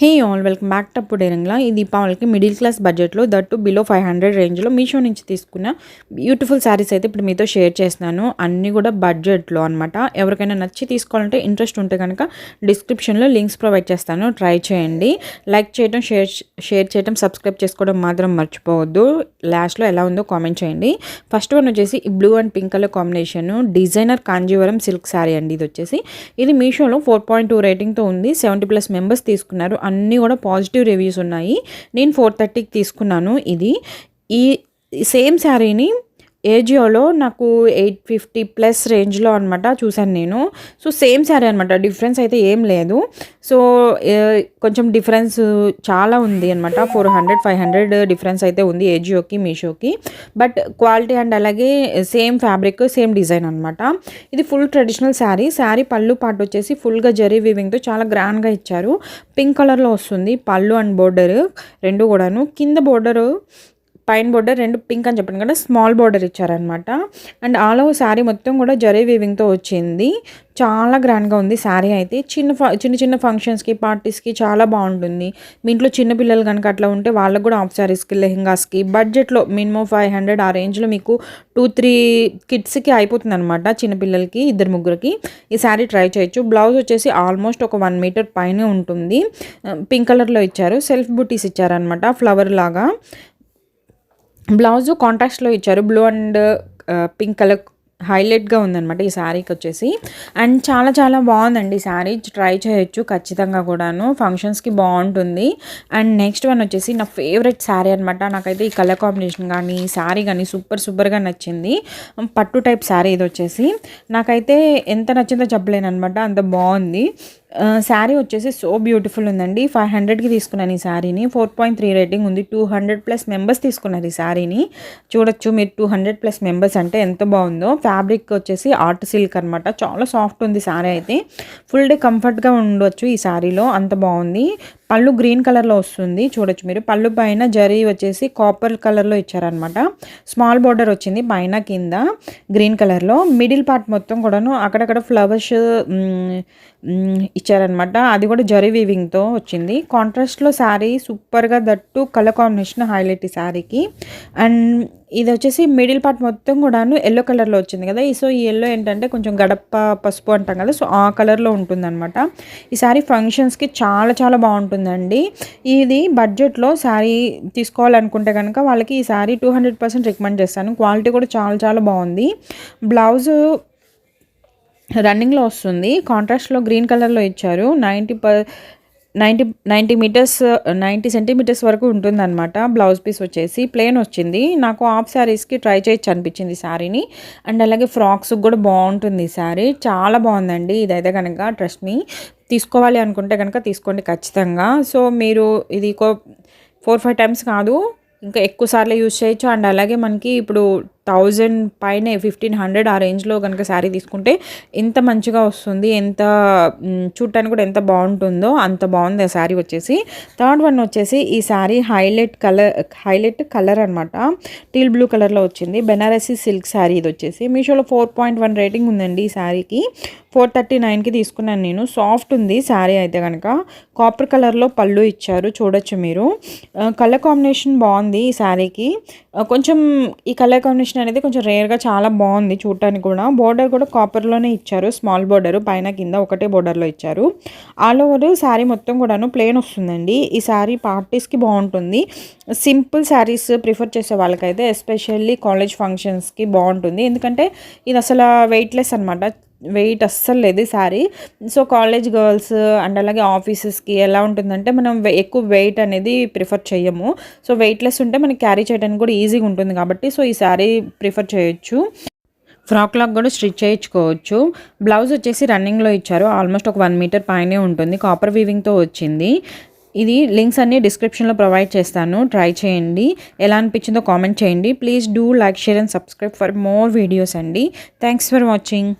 Hey all welcome back to పుడేరంగ్లా. ఈ దీపావళికి మిడిల్ క్లాస్ బడ్జెట్లో దట్టు బిలో 500 రేంజ్లో మీషో నుంచి తీసుకున్న బ్యూటిఫుల్ శారీస్ అయితే ఇప్పుడు మీతో షేర్ చేస్తున్నాను. అన్నీ కూడా బడ్జెట్లో అనమాట. ఎవరికైనా నచ్చి తీసుకోవాలంటే ఇంట్రెస్ట్ ఉంటే కనుక డిస్క్రిప్షన్లో లింక్స్ ప్రొవైడ్ చేస్తాను, ట్రై చేయండి. లైక్ చేయడం, షేర్ చేయడం, సబ్స్క్రైబ్ చేసుకోవడం మాత్రం మర్చిపోవద్దు. లాస్ట్లో ఎలా ఉందో కామెంట్ చేయండి. ఫస్ట్ వన్ వచ్చేసి ఈ blue and pink colour combination designer Kanjeevaram silk sari అండి. ఇది మీషోలో 4.2 రేటింగ్తో ఉంది. 70+ మెంబర్స్ తీసుకున్నారు. అన్నీ కూడా పాజిటివ్ రివ్యూస్ ఉన్నాయి. నేను 430కి తీసుకున్నాను. ఈ సేమ్ శారీని ఏజియోలో నాకు 850+ రేంజ్లో అనమాట చూశాను నేను. సో సేమ్ శారీ అనమాట, డిఫరెన్స్ అయితే ఏం లేదు. సో కొంచెం డిఫరెన్స్ చాలా ఉంది అనమాట. 400-500 డిఫరెన్స్ అయితే ఉంది ఏజియోకి మీషోకి. బట్ క్వాలిటీ అండ్ అలాగే సేమ్ ఫ్యాబ్రిక్, సేమ్ డిజైన్ అనమాట. ఇది ఫుల్ ట్రెడిషనల్ శారీ పళ్ళు పాటు వచ్చేసి ఫుల్గా జరీ వీవింగ్తో చాలా గ్రాండ్గా ఇచ్చారు. పింక్ కలర్లో వస్తుంది పళ్ళు అండ్ బోర్డర్ రెండు కూడాను. కింద బోర్డరు, పైన బోర్డర్ రెండు పింక్ అని చెప్పాను కదా, స్మాల్ బోర్డర్ ఇచ్చారనమాట. అండ్ ఆల్ ఓవర్ శారీ మొత్తం కూడా జరీ వీవింగ్తో వచ్చింది. చాలా గ్రాండ్గా ఉంది శారీ అయితే. చిన్న ఫంక్షన్స్కి, పార్టీస్కి చాలా బాగుంటుంది. మీ ఇంట్లో చిన్నపిల్లలు కనుక అట్లా ఉంటే వాళ్ళకు కూడా హాఫ్ శారీస్కి, లెహెంగాస్కి బడ్జెట్లో మినిమం 500 ఆ రేంజ్లో మీకు 2-3 కిడ్స్కి అయిపోతుంది అనమాట. చిన్నపిల్లలకి 2-3కి ఈ శారీ ట్రై చేయొచ్చు. బ్లౌజ్ వచ్చేసి ఆల్మోస్ట్ ఒక 1 మీటర్ పైనే ఉంటుంది. పింక్ కలర్లో ఇచ్చారు. సెల్ఫ్ బూటీస్ ఇచ్చారనమాట, ఫ్లవర్ లాగా. బ్లౌజు కాంట్రాస్ట్లో ఇచ్చారు. బ్లూ అండ్ పింక్ కలర్ హైలైట్గా ఉందన్నమాట ఈ శారీకి వచ్చేసి. అండ్ చాలా బాగుందండి శారీ, ట్రై చేయొచ్చు ఖచ్చితంగా కూడాను. ఫంక్షన్స్కి బాగుంటుంది. అండ్ నెక్స్ట్ వన్ వచ్చేసి నా ఫేవరెట్ శారీ అనమాట. నాకైతే ఈ కలర్ కాంబినేషన్ కానీ శారీ కానీ సూపర్గా నచ్చింది. పట్టు టైప్ శారీ ఇది వచ్చేసి. నాకైతే ఎంత నచ్చిందో చెప్పలేను అనమాట, అంత బాగుంది. శారీ వచ్చేసి సో బ్యూటిఫుల్ ఉందండి. 500కి తీసుకున్నాను ఈ శారీని. 4.3 రేటింగ్ ఉంది. 200+ మెంబర్స్ తీసుకున్నారు ఈ శారీని. చూడొచ్చు మీరు, 200+ మెంబర్స్ అంటే ఎంత బాగుందో. ఫ్యాబ్రిక్ వచ్చేసి ఆర్ట్ సిల్క్ అనమాట. చాలా సాఫ్ట్ ఉంది శారీ అయితే. ఫుల్ డే కంఫర్ట్గా ఉండొచ్చు ఈ శారీలో, అంత బాగుంది. పళ్ళు గ్రీన్ కలర్లో వస్తుంది, చూడొచ్చు మీరు. పళ్ళు పైన జరీ వచ్చేసి కాపర్ కలర్లో ఇచ్చారనమాట. స్మాల్ బోర్డర్ వచ్చింది పైన కింద గ్రీన్ కలర్లో. మిడిల్ పార్ట్ మొత్తం కూడాను అక్కడక్కడ ఫ్లవర్స్ ఇచ్చారనమాట. అది కూడా జరీ వీవింగ్తో వచ్చింది. కాంట్రాస్ట్లో శారీ సూపర్గా, దట్టు కలర్ కాంబినేషన్ హైలైట్ ఈ శారీకి. అండ్ ఇది వచ్చేసి మిడిల్ పార్ట్ మొత్తం కూడాను ఎల్లో కలర్లో వచ్చింది కదా. సో ఈ ఎల్లో ఏంటంటే కొంచెం గడప పసుపు అంటాం కదా, సో ఆ కలర్లో ఉంటుందన్నమాట. ఈ శారీ ఫంక్షన్స్కి చాలా బాగుంటుందండి. ఇది బడ్జెట్లో శారీ తీసుకోవాలనుకుంటే కనుక వాళ్ళకి ఈ శారీ 200% రికమెండ్ చేస్తాను. క్వాలిటీ కూడా చాలా బాగుంది. బ్లౌజు రన్నింగ్లో వస్తుంది. కాంట్రాస్ట్లో గ్రీన్ కలర్లో ఇచ్చారు. 90 సెంటీమీటర్స్ వరకు ఉంటుందన్నమాట. బ్లౌజ్ పీస్ వచ్చేసి ప్లెయిన్ వచ్చింది. నాకు హాఫ్ శారీస్కి ట్రై చేయొచ్చు అనిపించింది శారీని. అండ్ అలాగే ఫ్రాక్స్కి కూడా బాగుంటుంది ఈ శారీ. చాలా బాగుందండి. ఇదైతే కనుక ట్రస్ట్ మీ, తీసుకోవాలి అనుకుంటే కనుక తీసుకోండి ఖచ్చితంగా. సో మీరు ఇది 4-5 టైమ్స్ కాదు, ఇంకా ఎక్కువ సార్లు యూజ్ చేయొచ్చు. అండ్ అలాగే మనకి ఇప్పుడు 1000 పైనే 1500 ఆ రేంజ్లో కనుక శారీ తీసుకుంటే ఎంత మంచిగా వస్తుంది, ఎంత చూడటానికి కూడా ఎంత బాగుంటుందో అంత బాగుంది ఆ శారీ వచ్చేసి. థర్డ్ వన్ వచ్చేసి ఈ శారీ హైలైట్ కలర్ అనమాట. టీల్ బ్లూ కలర్లో వచ్చింది. బెనారసీ సిల్క్ శారీ ఇది వచ్చేసి. మీషోలో 4.1 రేటింగ్ ఉందండి ఈ శారీకి. 439కి తీసుకున్నాను నేను. సాఫ్ట్ ఉంది శారీ అయితే కనుక. కాపర్ కలర్లో పళ్ళు ఇచ్చారు, చూడొచ్చు మీరు. కలర్ కాంబినేషన్ బాగుంది ఈ శారీకి. కొంచెం ఈ కలర్ కాంబినేషన్ అనేది కొంచెం రేర్గా చాలా బాగుంది చూడటానికి కూడా. బోర్డర్ కూడా కాపర్లోనే ఇచ్చారు. స్మాల్ బోర్డర్ పైన కింద ఒకటే బోర్డర్లో ఇచ్చారు. ఆల్ ఓవర్ శారీ మొత్తం కూడాను ప్లెయిన్ వస్తుందండి. ఈ శారీ పార్టీస్కి బాగుంటుంది. సింపుల్ శారీస్ ప్రిఫర్ చేసే వాళ్ళకైతే ఎస్పెషల్లీ కాలేజ్ ఫంక్షన్స్కి బాగుంటుంది. ఎందుకంటే ఇది అసలు వెయిట్లెస్ అనమాట, వెయిట్ అస్సలు లేదు sari. So college girls and అలాగే ఆఫీసెస్కి ఎలా ఉంటుందంటే మనం ఎక్కువ వెయిట్ అనేది ప్రిఫర్ చేయము. సో వెయిట్లెస్ ఉంటే మనకి క్యారీ చేయడానికి కూడా ఈజీగా ఉంటుంది కాబట్టి సో ఈ శారీ ప్రిఫర్ చేయొచ్చు. ఫ్రాక్ లాగా కూడా స్టిచ్ చేయించుకోవచ్చు. బ్లౌజ్ వచ్చేసి రన్నింగ్లో ఇచ్చారు. ఆల్మోస్ట్ ఒక 1 మీటర్ పైనే ఉంటుంది. కాపర్ వీవింగ్తో వచ్చింది. ఇది లింక్స్ అన్ని డిస్క్రిప్షన్లో ప్రొవైడ్ చేస్తాను, ట్రై చేయండి. ఎలా అనిపించిందో కామెంట్ చేయండి. Please do like, share and subscribe for more videos అండి. Thanks for watching.